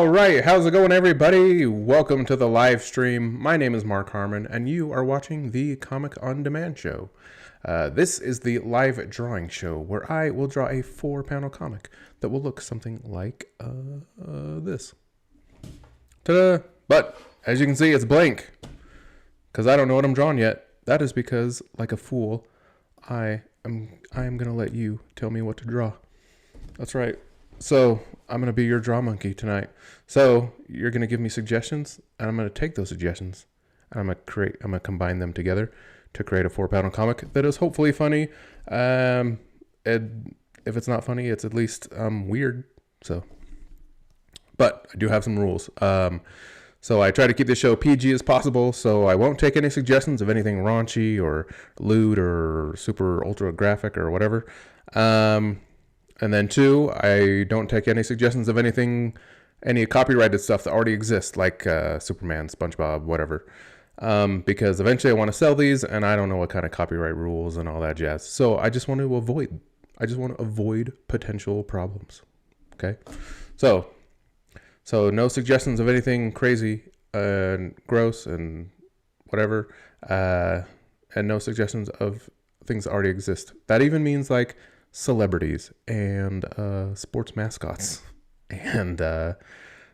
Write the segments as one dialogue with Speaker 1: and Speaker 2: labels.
Speaker 1: All right, how's it going, everybody? Welcome to the live stream. My name is Mark Harmon, and you are watching the Comic on Demand show. This is the live drawing show where I will draw a 4-panel comic that will look something like this. Ta-da! But as you can see, it's blank because I don't know what I'm drawing yet. That is because, like a fool, I am gonna let you tell me what to draw. That's right. So I'm going to be your draw monkey tonight. So you're going to give me suggestions, and I'm going to take those suggestions, and I'm going to combine them together to create a 4-panel comic that is hopefully funny. And if it's not funny, it's at least weird. But I do have some rules. So I try to keep the show PG as possible, so I won't take any suggestions of anything raunchy or lewd or super ultra graphic or whatever. And then 2, I don't take any suggestions of any copyrighted stuff that already exists, like Superman, SpongeBob, whatever. Because eventually I want to sell these, and I don't know what kind of copyright rules and all that jazz. So I just want to avoid potential problems. Okay? So no suggestions of anything crazy and gross and whatever. And no suggestions of things that already exist. That even means like celebrities and sports mascots. And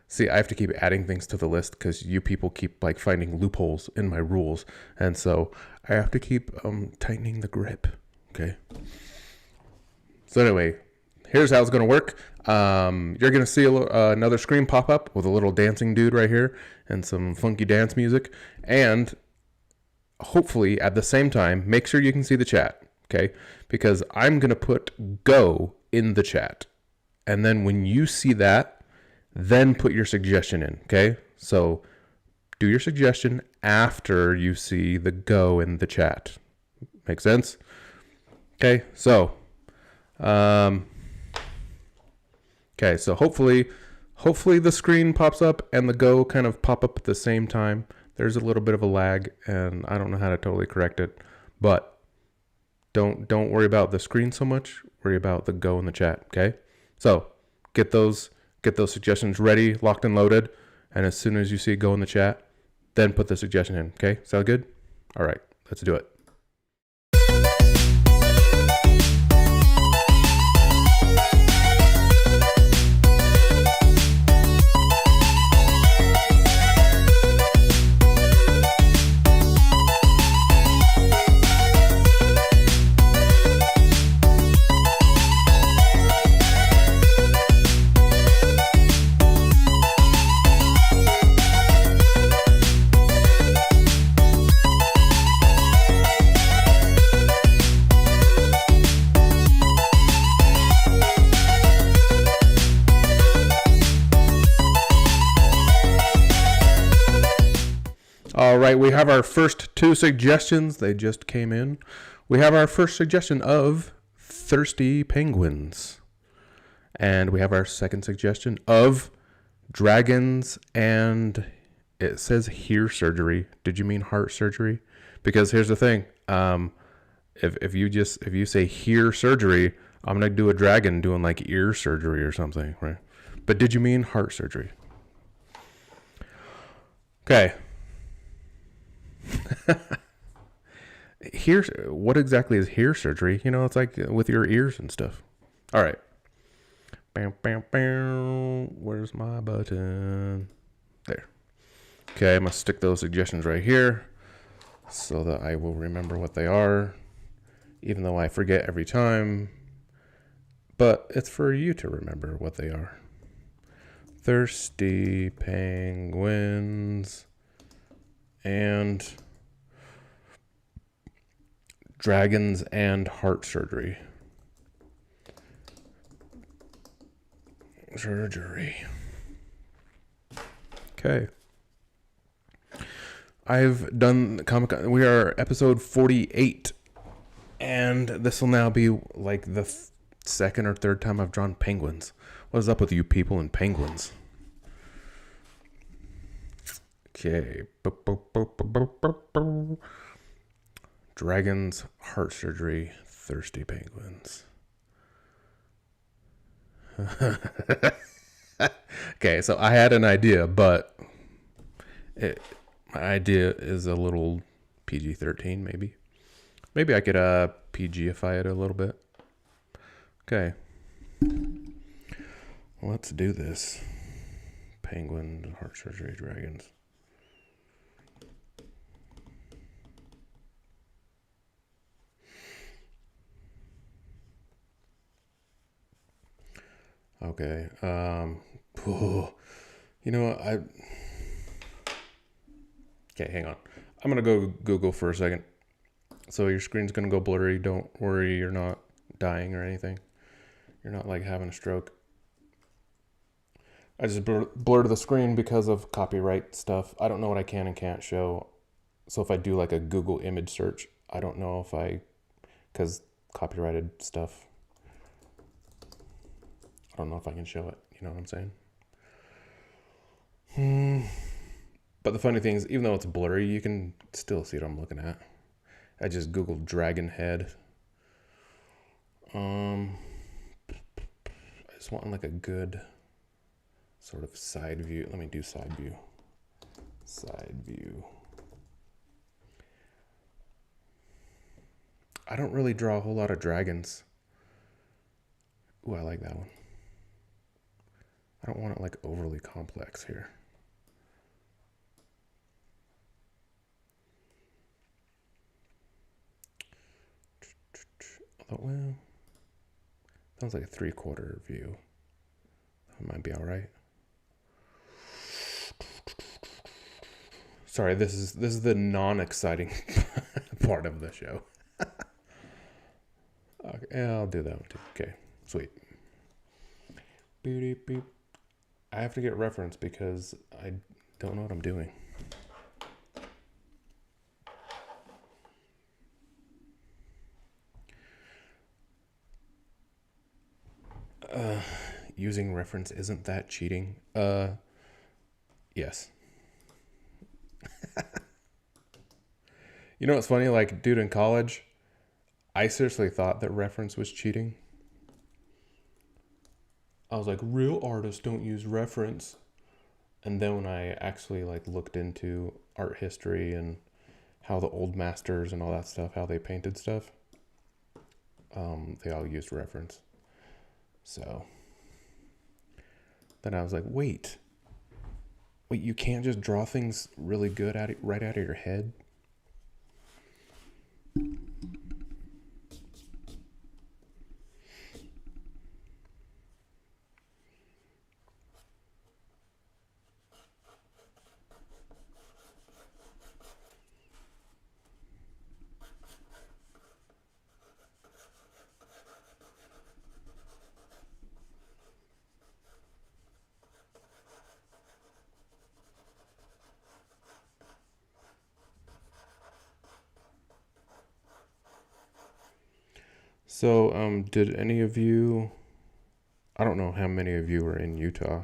Speaker 1: see, I have to keep adding things to the list because you people keep like finding loopholes in my rules, and so I have to keep tightening the grip. Okay. So anyway, here's how it's gonna work. You're gonna see another screen pop up with a little dancing dude right here and some funky dance music, and hopefully at the same time, make sure you can see the chat. Okay, because I'm going to put go in the chat. And then when you see that, then put your suggestion in. Okay, so do your suggestion after you see the go in the chat. Make sense? Okay, so hopefully the screen pops up and the go kind of pop up at the same time. There's a little bit of a lag, and I don't know how to totally correct it, but don't worry about the screen so much. Worry about the go in the chat, okay? So get those suggestions ready, locked and loaded, and as soon as you see go in the chat, then put the suggestion in, okay? Sound good? All right, let's do it. All right, we have our first 2 suggestions. They just came in. We have our first suggestion of thirsty penguins. And we have our second suggestion of dragons, and it says ear surgery. Did you mean heart surgery? Because here's the thing. If you say ear surgery, I'm going to do a dragon doing like ear surgery or something, right? But did you mean heart surgery? Okay. What exactly is ear surgery? You know, it's like with your ears and stuff. All right. Bam, bam, bam. Where's my button? There. Okay, I'm going to stick those suggestions right here so that I will remember what they are, even though I forget every time. But it's for you to remember what they are. Thirsty penguins and dragons and heart surgery. Okay. I've done Comic-Con. We are episode 48. And this will now be like the second or third time I've drawn penguins. What is up with you people and penguins? Okay. Dragons, heart surgery, thirsty penguins. Okay, so I had an idea, but it, my idea is a little PG-13, maybe. Maybe I could PGify it a little bit. Okay, let's do this. Penguin, heart surgery, dragons. Okay. You know what? Okay, hang on. I'm gonna go Google for a second. So your screen's gonna go blurry. Don't worry, you're not dying or anything. You're not like having a stroke. I just blurred the screen because of copyright stuff. I don't know what I can and can't show. So if I do like a Google image search, I don't know if because copyrighted stuff, I don't know if I can show it. You know what I'm saying? But the funny thing is, even though it's blurry, you can still see what I'm looking at. I just Googled dragon head. I just want like a good sort of side view. Let me do side view. Side view. I don't really draw a whole lot of dragons. Ooh, I like that one. I don't want it like overly complex here. Although, well, sounds like a 3/4 view. That might be all right. Sorry, this is the non-exciting part of the show. Okay, yeah, I'll do that one too. Okay, sweet. Beep, beep. I have to get reference because I don't know what I'm doing. Using reference, isn't that cheating? Yes. You know what's funny? Like, dude, in college, I seriously thought that reference was cheating. I was like, real artists don't use reference. And then when I actually like looked into art history and how the old masters and all that stuff, how they painted stuff, they all used reference. So then I was like, wait, you can't just draw things really good right out of your head? So, did any of you, I don't know how many of you are in Utah.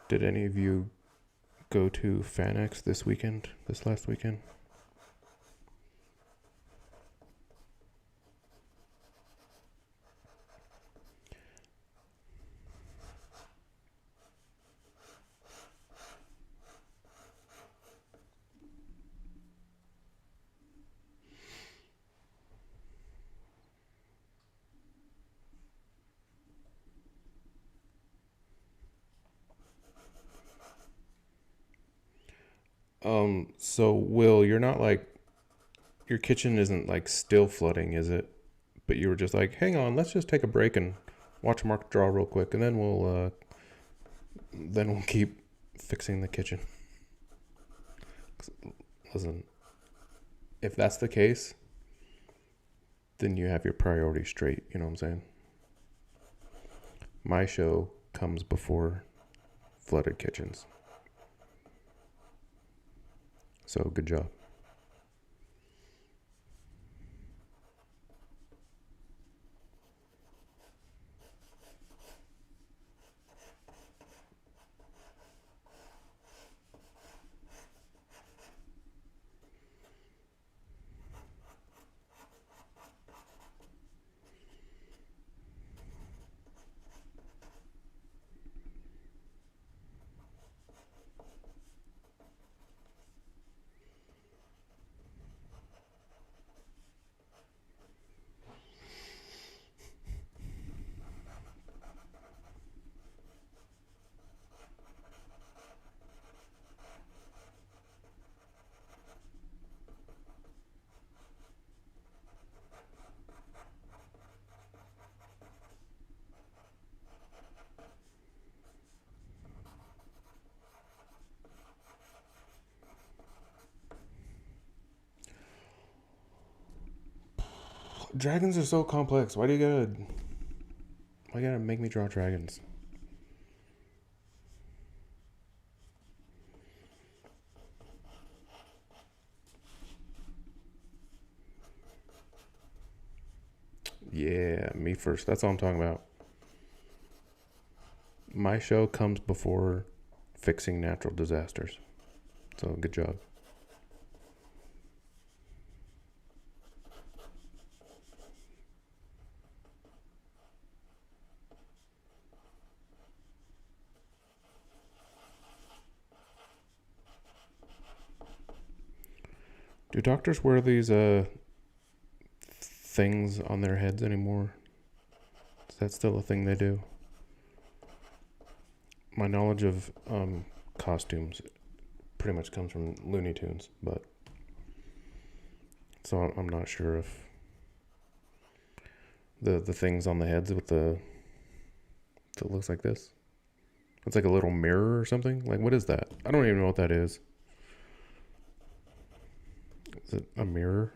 Speaker 1: Did any of you go to FanX this last weekend? So Will, you're not like, your kitchen isn't like still flooding, is it? But you were just like, hang on, let's just take a break and watch Mark draw real quick, and then we'll keep fixing the kitchen. Listen, if that's the case, then you have your priorities straight. You know what I'm saying? My show comes before flooded kitchens. So good job. Dragons are so complex. Why you gotta make me draw dragons? Yeah, me first. That's all I'm talking about. My show comes before fixing natural disasters. So good job. Do doctors wear these things on their heads anymore? Is that still a thing they do? My knowledge of costumes pretty much comes from Looney Tunes, but so I'm not sure if the things on the heads with that looks like this. It's like a little mirror or something. Like what is that? I don't even know what that is. Is it a mirror?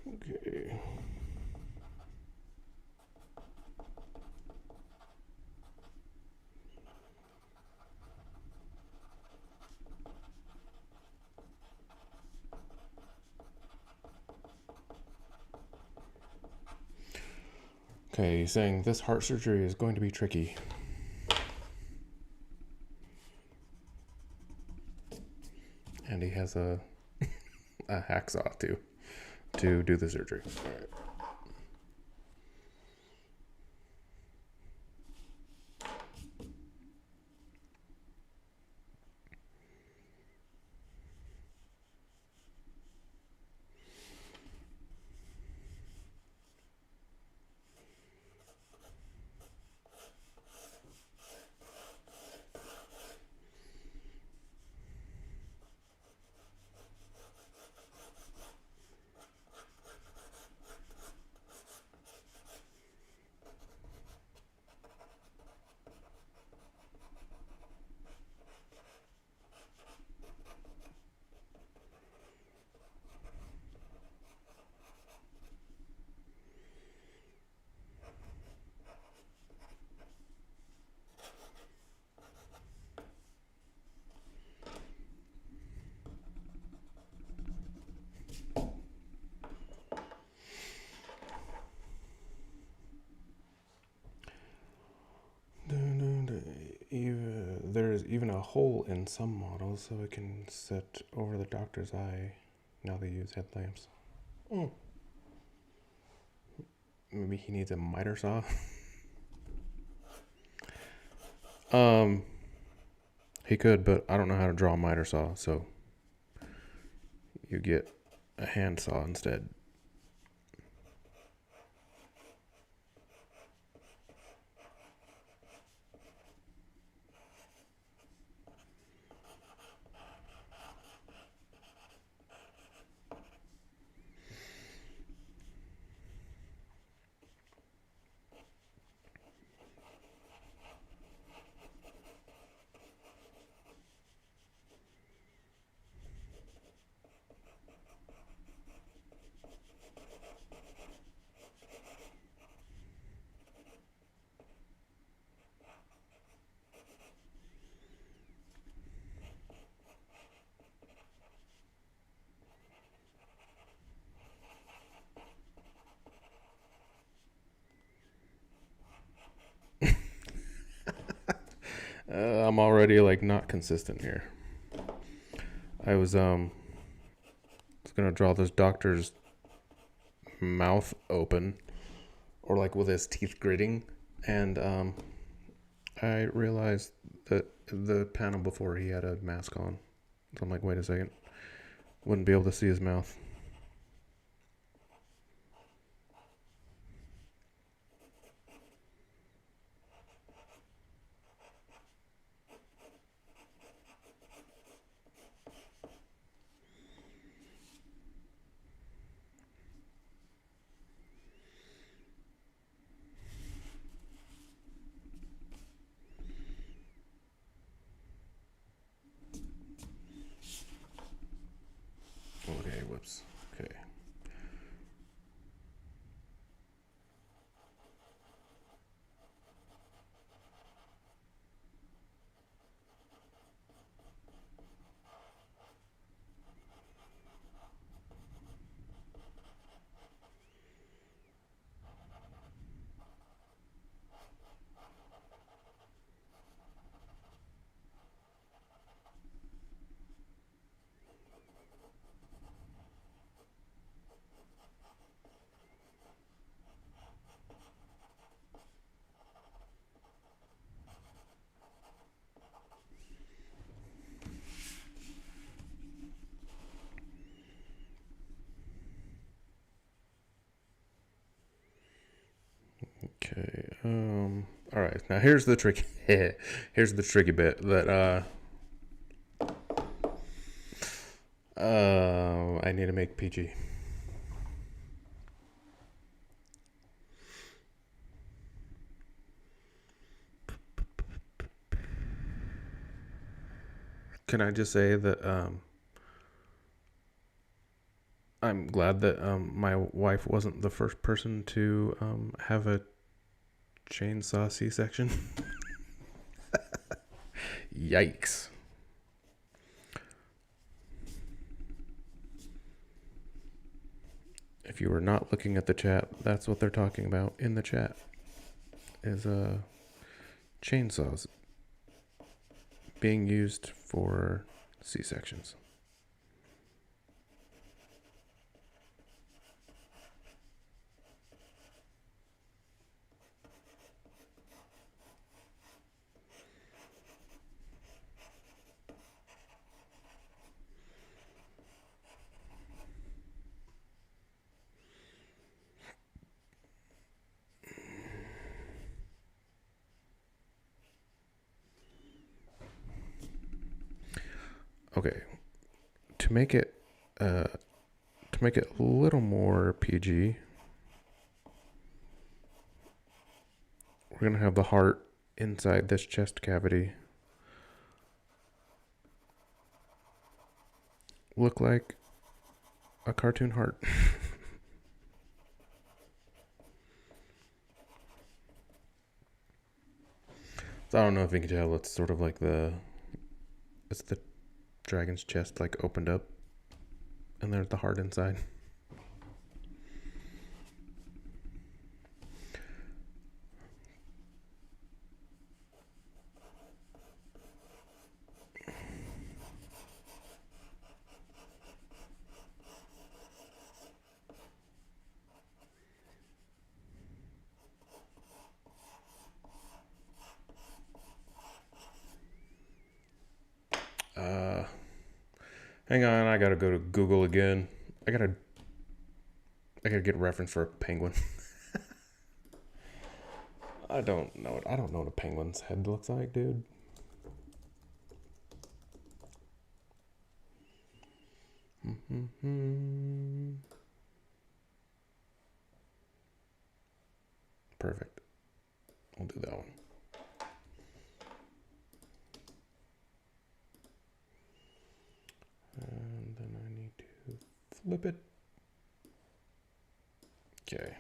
Speaker 1: Okay. Okay, he's saying this heart surgery is going to be tricky. And he has a hacksaw to do the surgery. All right. There's even a hole in some models so it can sit over the doctor's eye. Now they use headlamps. Mm. Maybe he needs a miter saw. He could, but I don't know how to draw a miter saw, so you get a hand saw instead. I'm already like not consistent here. I was gonna draw this doctor's mouth open, or like with his teeth gritting, and I realized that the panel before he had a mask on. So I'm like, wait a second, wouldn't be able to see his mouth. Okay, whoops. Okay. Okay. All right. Now here's the tricky. Here's the tricky bit that I need to make PG. Can I just say that I'm glad that my wife wasn't the first person to have a chainsaw C-section. Yikes. If you were not looking at the chat, that's what they're talking about in the chat. Is chainsaws being used for C-sections. Okay, to make it a little more PG, we're gonna have the heart inside this chest cavity look like a cartoon heart. So I don't know if you can tell, it's sort of like it's the dragon's chest like opened up, and there's the heart inside. Hang on, I gotta go to Google again. I gotta get a reference for a penguin. I don't know what a penguin's head looks like, dude. Perfect. We'll do that one. And then I need to flip it. Okay.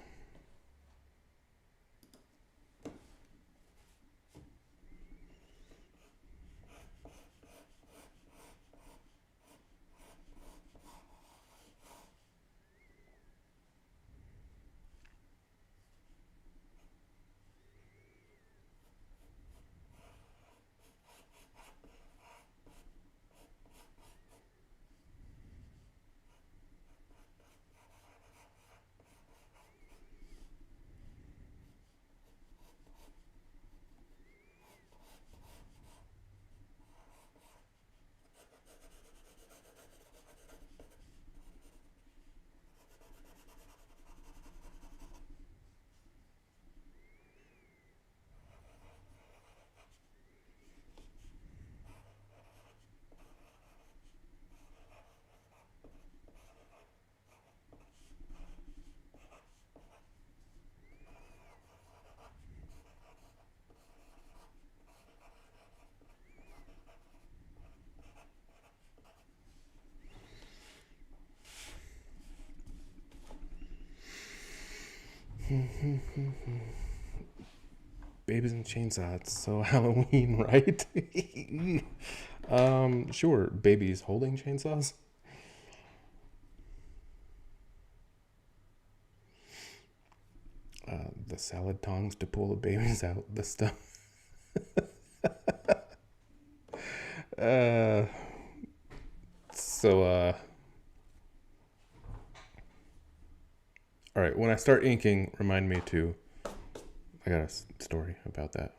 Speaker 1: Babies and chainsaws. So Halloween, right? Sure. Babies holding chainsaws. The salad tongs to pull the babies out. The stuff. uh. So. All right. When I start inking, remind me to. I got a story about that.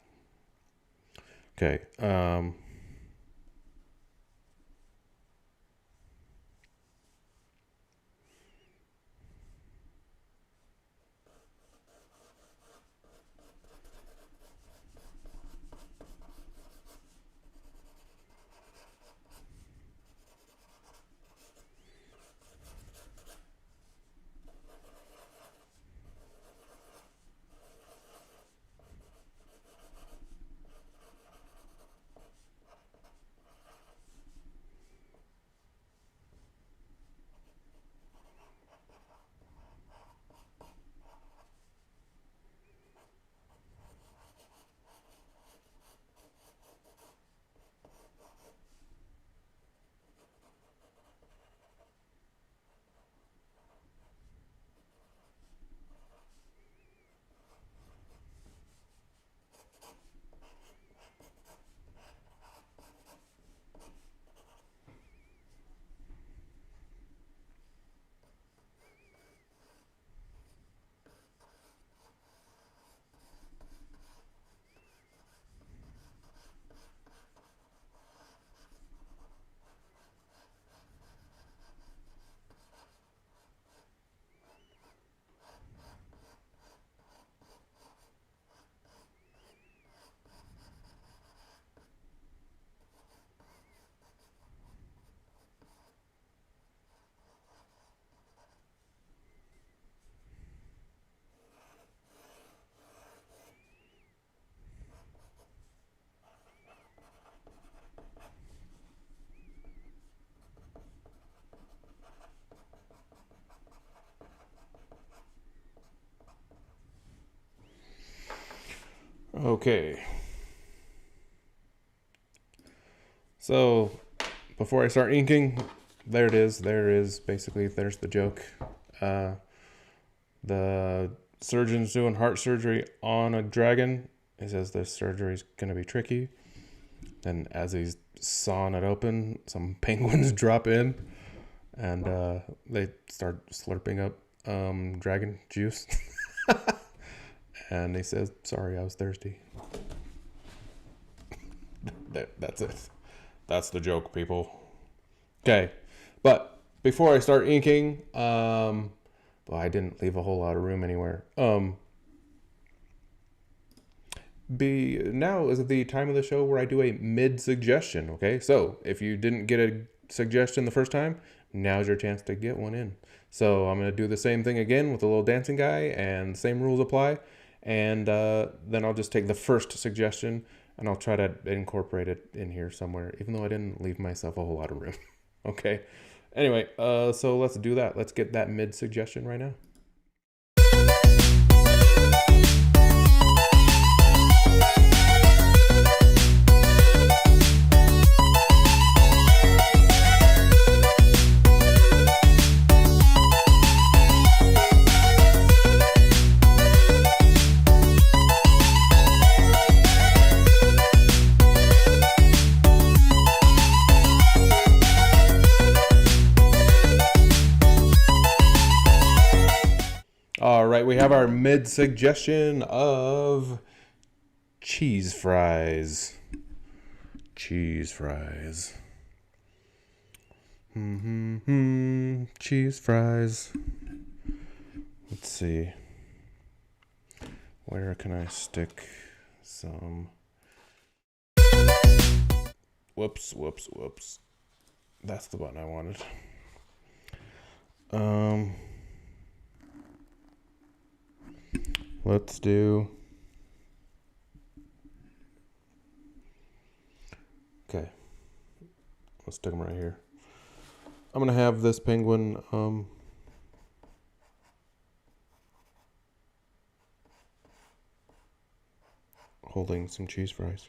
Speaker 1: Okay. Okay. So, before I start inking, there it is. There is basically, there's the joke. The surgeon's doing heart surgery on a dragon. He says this surgery is going to be tricky. Then, as he's sawing it open, some penguins drop in and they start slurping up dragon juice. And he says, "Sorry, I was thirsty." That's it. That's the joke, people. Okay, but before I start inking, well, I didn't leave a whole lot of room anywhere. Now is the time of the show where I do a mid suggestion. Okay, so if you didn't get a suggestion the first time, now's your chance to get one in. So I'm gonna do the same thing again with a little dancing guy, and same rules apply. And then I'll just take the first suggestion and I'll try to incorporate it in here somewhere, even though I didn't leave myself a whole lot of room. Okay. Anyway, so let's do that. Let's get that mid suggestion right now. All right, we have our mid suggestion of cheese fries. Cheese fries. Cheese fries. Let's see. Where can I stick some? Whoops. That's the button I wanted. Let's do. Okay. Let's stick them right here. I'm gonna have this penguin holding some cheese fries.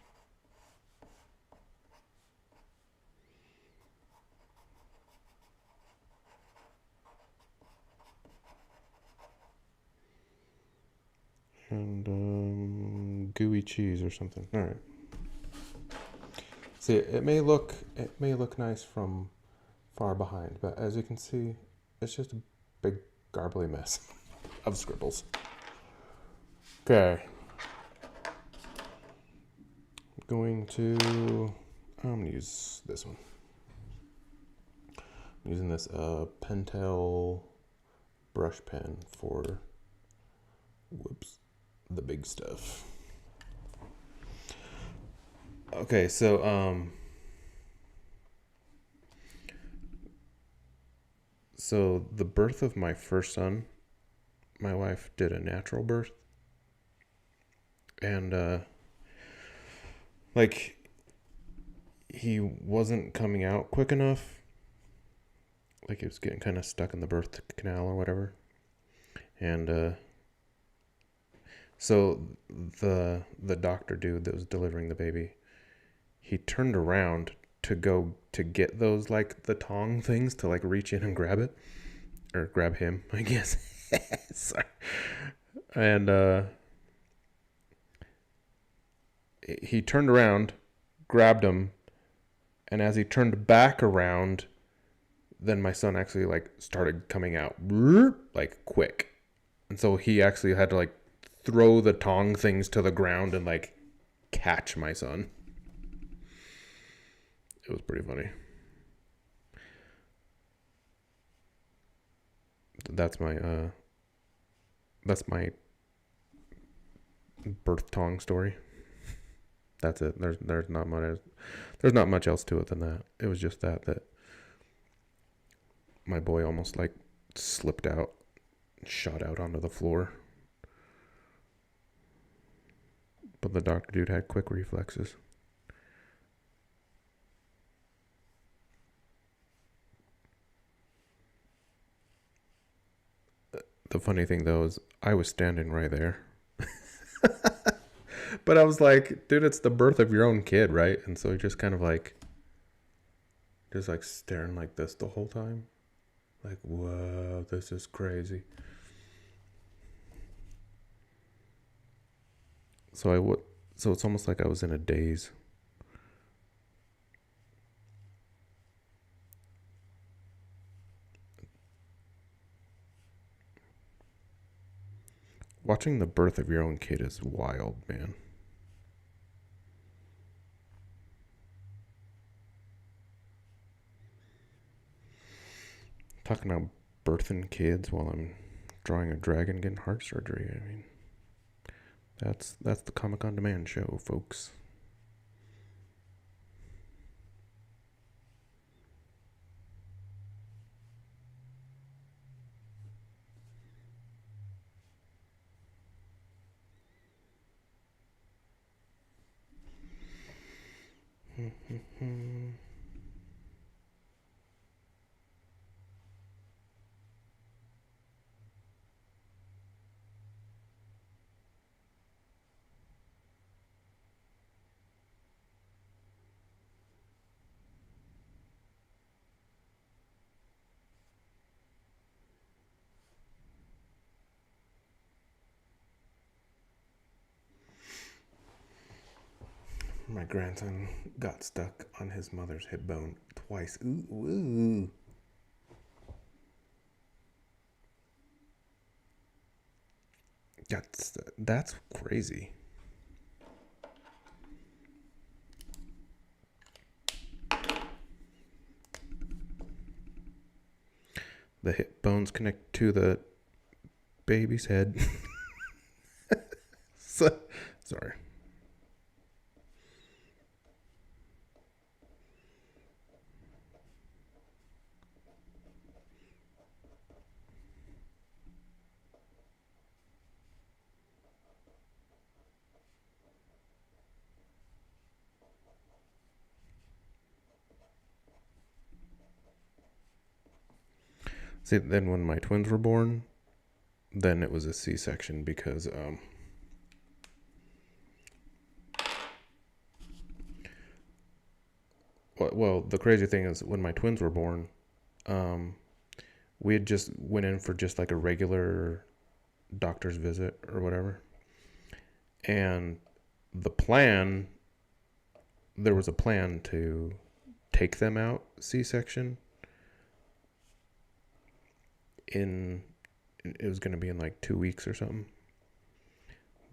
Speaker 1: And gooey cheese or something. All right. See, it may look nice from far behind, but as you can see, it's just a big garbly mess of scribbles. Okay. I'm going to use this one. I'm using this Pentel brush pen for the big stuff. Okay, so so the birth of my first son, my wife did a natural birth, and like he wasn't coming out quick enough. Like he was getting kind of stuck in the birth canal or whatever. And so the doctor dude that was delivering the baby, he turned around to go to get those, like, the tong things to, like, reach in and grab it. Or grab him, I guess. Sorry. And he turned around, grabbed him, and as he turned back around, then my son actually, like, started coming out, like, quick. And so he actually had to, like, throw the tong things to the ground and, like, catch my son. It was pretty funny. That's my birth tong story. That's it. There's not much else to it than that. It was just that my boy almost, like, slipped out, shot out onto the floor. But the doctor dude had quick reflexes. The funny thing, though, is I was standing right there. But I was like, dude, it's the birth of your own kid, right? And so he just kind of like, just like staring like this the whole time. Like, whoa, this is crazy. So it's almost like I was in a daze. Watching the birth of your own kid is wild, man. Talking about birthing kids while I'm drawing a dragon getting heart surgery. I mean, that's the Comic on Demand show, folks. My grandson got stuck on his mother's hip bone twice. Ooh, ooh. That's crazy. The hip bones connect to the baby's head. Sorry. See, then when my twins were born, then it was a C-section because Well, the crazy thing is when my twins were born, um, we had just went in for just like a regular doctor's visit or whatever. And the plan, there was a plan to take them out C-section in, it was going to be in like 2 weeks or something.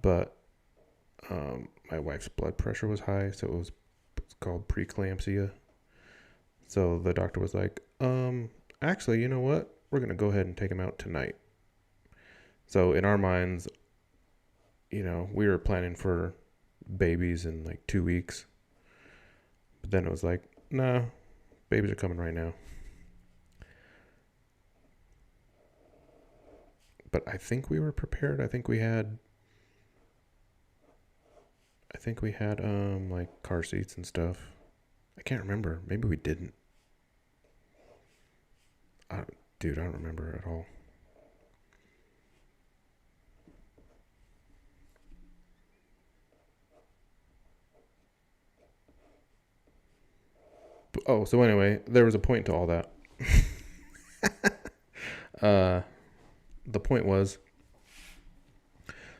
Speaker 1: But my wife's blood pressure was high, so it's called preeclampsia. So the doctor was like, actually, you know what? We're going to go ahead and take him out tonight. So in our minds, we were planning for babies in like 2 weeks. But then it was like, nah, babies are coming right now. But I think we were prepared. I think we had like car seats and stuff. I can't remember. Maybe we didn't. Dude, I don't remember at all. Oh, so anyway, there was a point to all that. uh, the point was,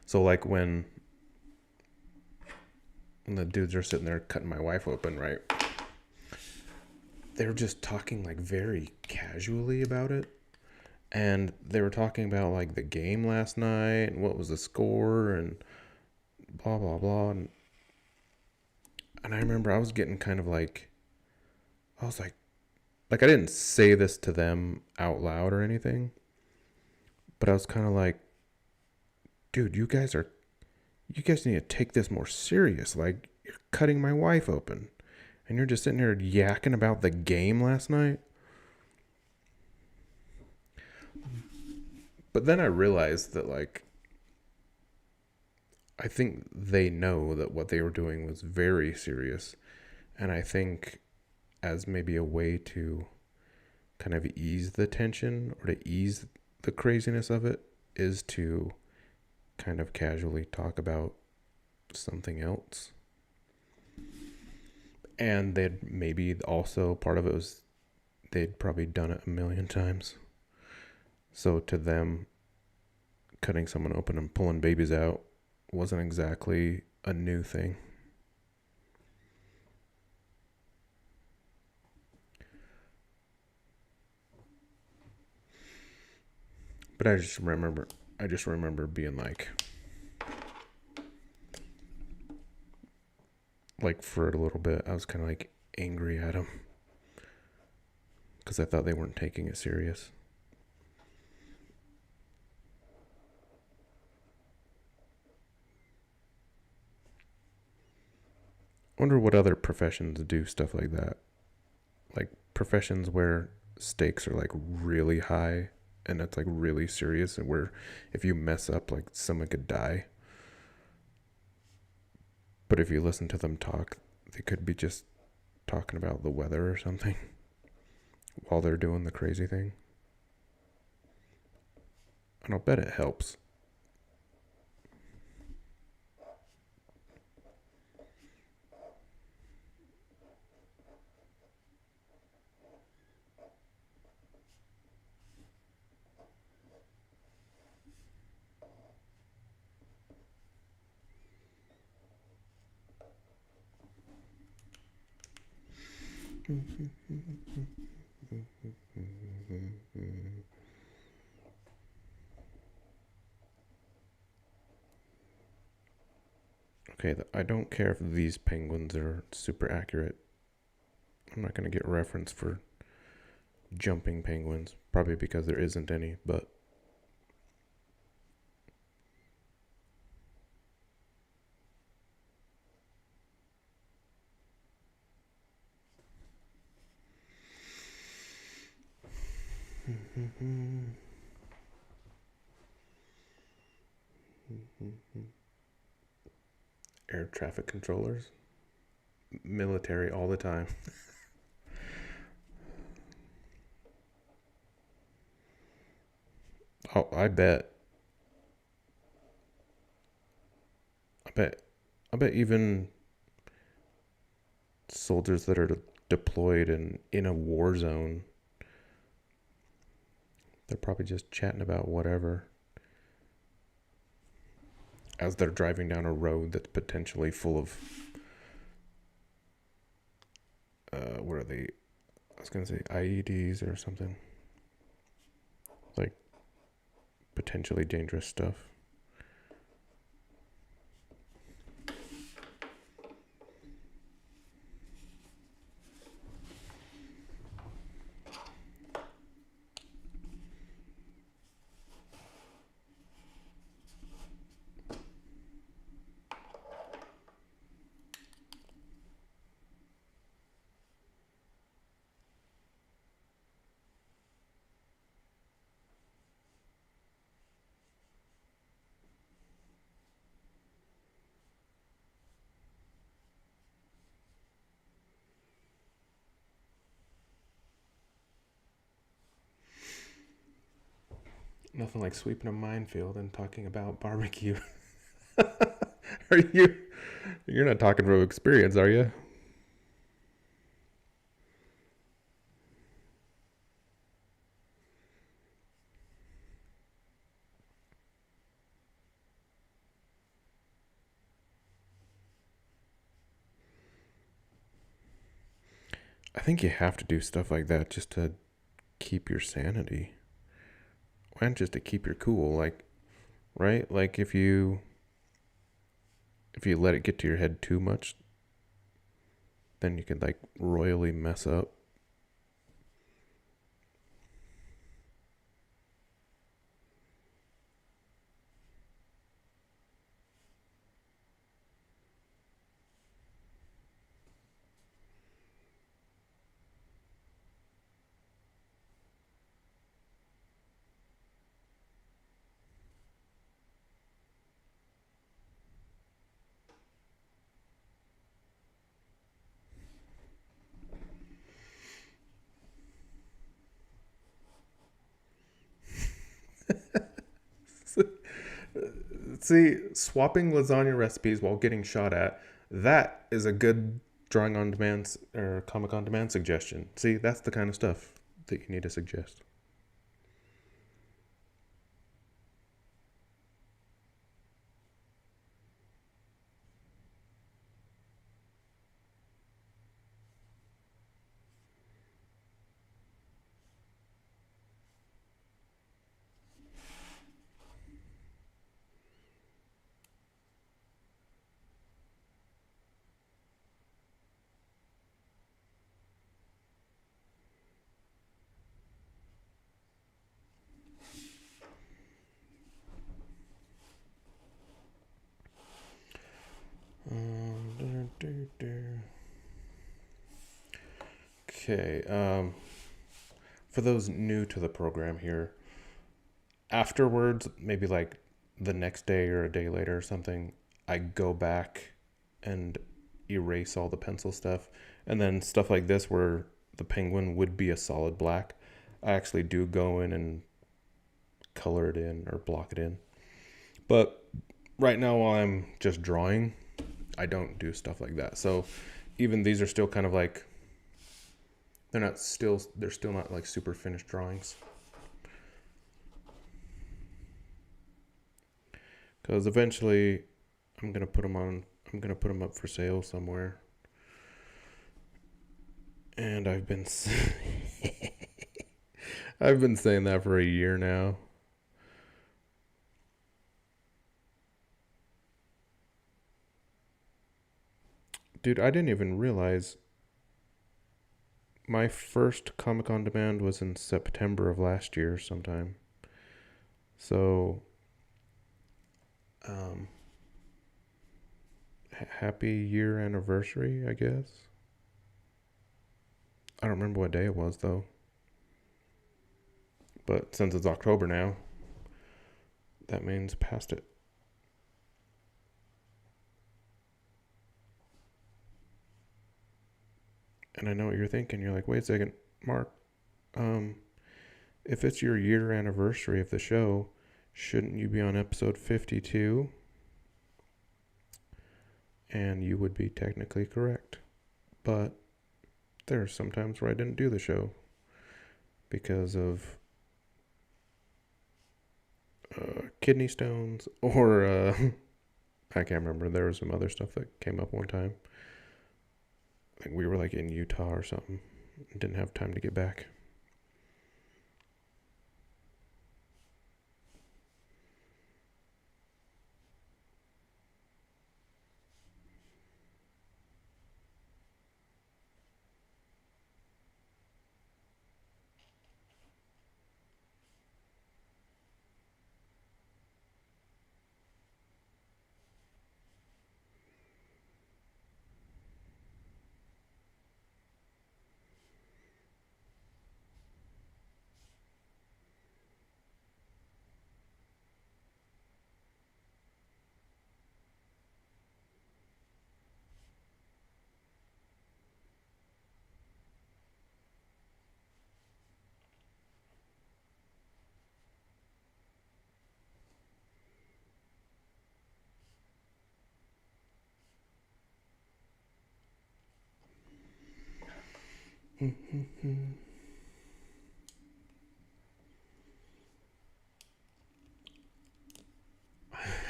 Speaker 1: so like when the dudes are sitting there cutting my wife open, right? They were just talking like very casually about it. And they were talking about like the game last night and what was the score and blah, blah, blah. And I remember I was getting kind of like, I was like I didn't say this to them out loud or anything, but I was kind of like, dude, you guys need to take this more serious. Like, you're cutting my wife open and you're just sitting here yakking about the game last night. But then I realized that, like, I think they know that what they were doing was very serious. And I think as maybe a way to kind of ease the tension or to ease the craziness of it is to kind of casually talk about something else. And they'd maybe also, part of it was they'd probably done it a million times. So to them, cutting someone open and pulling babies out wasn't exactly a new thing. But I just remember being like for a little bit, I was kind of like angry at them because I thought they weren't taking it serious. I wonder what other professions do stuff like that. Like professions where stakes are like really high and it's like really serious, and where if you mess up, like someone could die. But if you listen to them talk, they could be just talking about the weather or something while they're doing the crazy thing. And I'll bet it helps. Okay, I don't care if these penguins are super accurate. I'm not going to get reference for jumping penguins, probably because there isn't any, but air traffic controllers, military all the time. Oh, I bet even soldiers that are deployed and in a war zone. They're probably just chatting about whatever as they're driving down a road that's potentially full of what are they? I was gonna say IEDs or something, like potentially dangerous stuff. Nothing like sweeping a minefield and talking about barbecue. Are you? You're not talking from experience, are you? I think you have to do stuff like that just to keep your sanity and just to keep your cool. Like, right? Like if you let it get to your head too much, then you could like royally mess up. See, swapping lasagna recipes while getting shot at, that is a good drawing on demand or comic on demand suggestion. See, that's the kind of stuff that you need to suggest. Okay. For those new to the program here, afterwards, maybe like the next day or a day later or something, I go back and erase all the pencil stuff. And then stuff like this where the penguin would be a solid black, I actually do go in and color it in or block it in. But right now, while I'm just drawing, I don't do stuff like that. So even these are still kind of like they're still not like super finished drawings. Because eventually I'm gonna put them up for sale somewhere. And I've been saying that for a year now. Dude, I didn't even realize my first Comic on Demand was in September of last year sometime. So, um, happy year anniversary, I guess. I don't remember what day it was though. But since it's October now, that means past it. And I know what you're thinking. You're like, wait a second, Mark. Um, if it's your year anniversary of the show, shouldn't you be on episode 52? And you would be technically correct. But There are some times where I didn't do the show because of kidney stones or I can't remember. There was some other stuff that came up one time. Like we were like in Utah or something. Didn't have time to get back.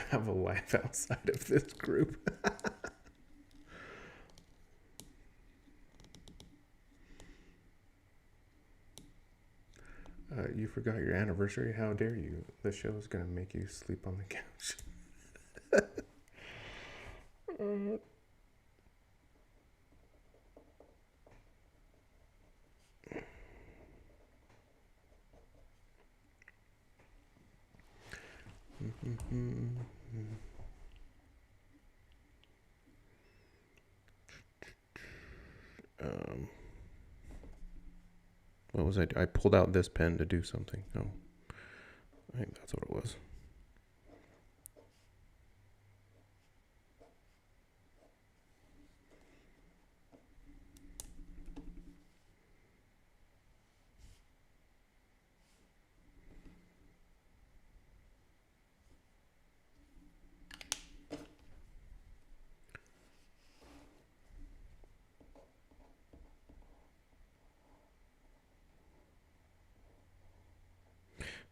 Speaker 1: Have a life outside of this group. You forgot your anniversary? How dare you? The show is going to make you sleep on the couch. um, what was I? I pulled out this pen to do something. Oh, I think that's what it was.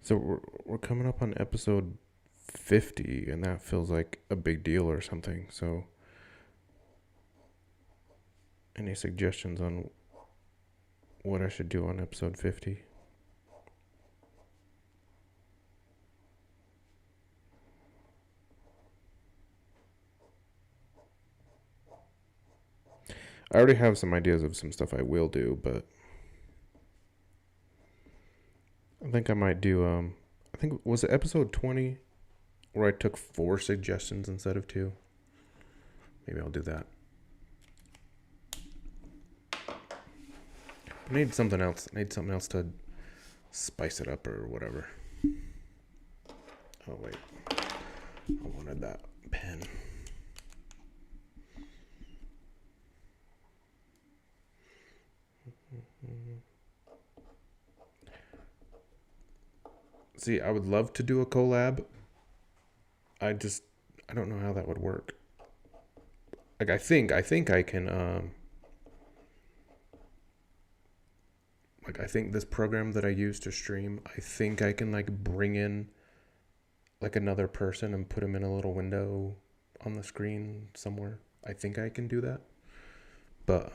Speaker 1: So we're coming up on episode 50, and that feels like a big deal or something. So, any suggestions on what I should do on episode 50? I already have some ideas of some stuff I will do, but I think I might do I think was it episode 20 where I took 4 suggestions instead of 2. Maybe I'll do that. I need something else. I need something else to spice it up or whatever. Oh wait. I wanted that pen. See, I would love to do a collab. I don't know how that would work. Like I think I can like I think this program that I use to stream, I think I can like bring in like another person and put them in a little window on the screen somewhere. I think I can do that. But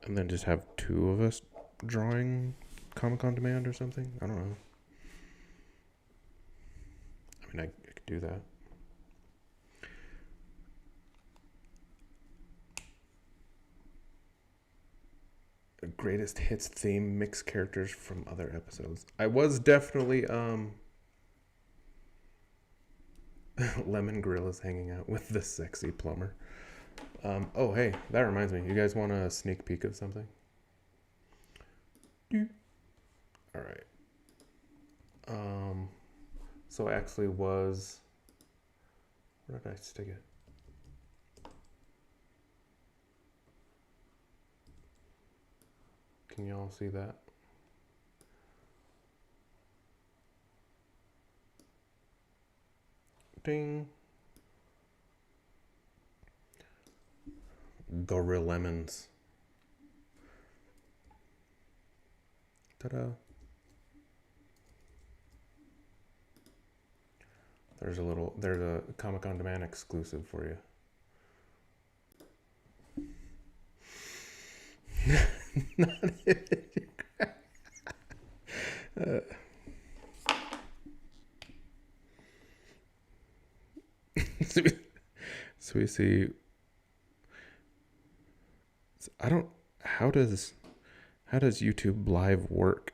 Speaker 1: and then just have 2 of us drawing Comic on Demand or something. I don't know. I mean, I could do that. The greatest hits theme, mix characters from other episodes. I was definitely Lemon Gorilla's hanging out with the sexy plumber. Oh hey, that reminds me. You guys want a sneak peek of something? All right. So I actually was. Where did I stick it? Can y'all see that? Ding. Gorilla Lemons. Ta-da. There's a Comic on Demand exclusive for you. So we see. How does YouTube Live work?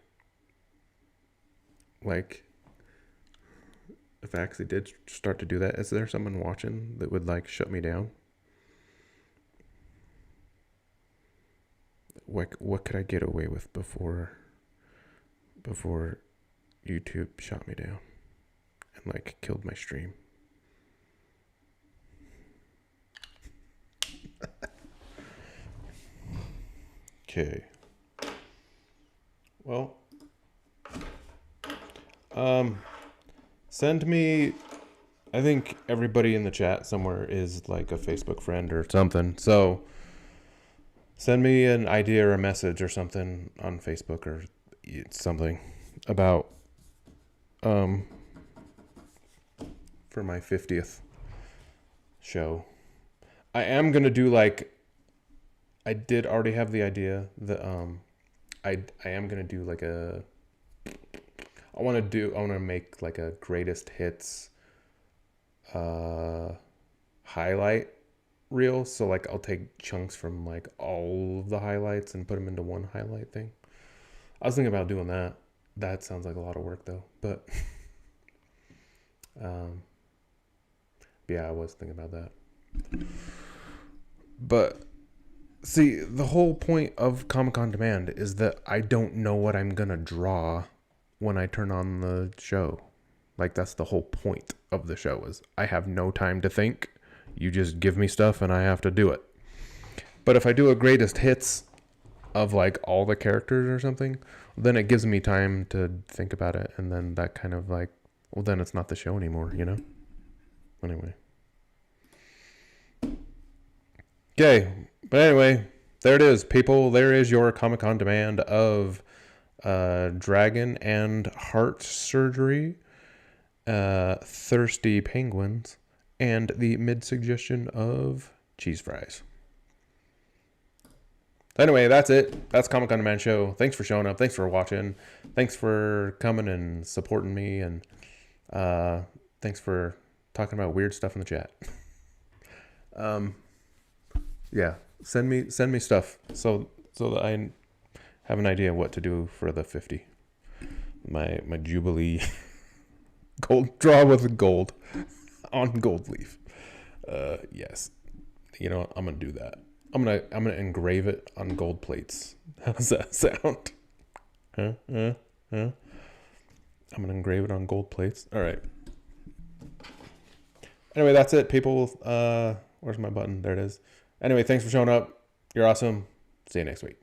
Speaker 1: Like, if I actually did start to do that, is there someone watching that would like shut me down? What could I get away with before YouTube shot me down and like killed my stream? Okay. Well, send me. I think everybody in the chat somewhere is like a Facebook friend or something. So send me an idea or a message or something on Facebook or something about for my 50th show. I am gonna do like. I did already have the idea that I am gonna do like a. I want to make like a greatest hits highlight reel. So like I'll take chunks from like all of the highlights and put them into one highlight thing. I was thinking about doing that. That sounds like a lot of work though, but yeah, I was thinking about that. But see, the whole point of Comic on Demand is that I don't know what I'm gonna draw when I turn on the show. Like, that's the whole point of the show, is I have no time to think. You just give me stuff and I have to do it. But if I do a greatest hits of like all the characters or something, then it gives me time to think about it, and then that kind of like, well, then it's not the show anymore, you know? Anyway. Okay, but anyway, there it is, people. There is your Comic on Demand of Dragon and Heart Surgery, Thirsty Penguins, and the mid-suggestion of cheese fries. Anyway, that's it. That's Comic on Demand show. Thanks for showing up. Thanks for watching. Thanks for coming and supporting me, and thanks for talking about weird stuff in the chat. Yeah, send me stuff so that I have an idea what to do for the 50. My Jubilee gold draw with gold on gold leaf. Yes, you know what? I'm gonna do that. I'm gonna engrave it on gold plates. How does that sound? Huh? I'm gonna engrave it on gold plates. All right. Anyway, that's it, people. Where's my button? There it is. Anyway, thanks for showing up. You're awesome. See you next week.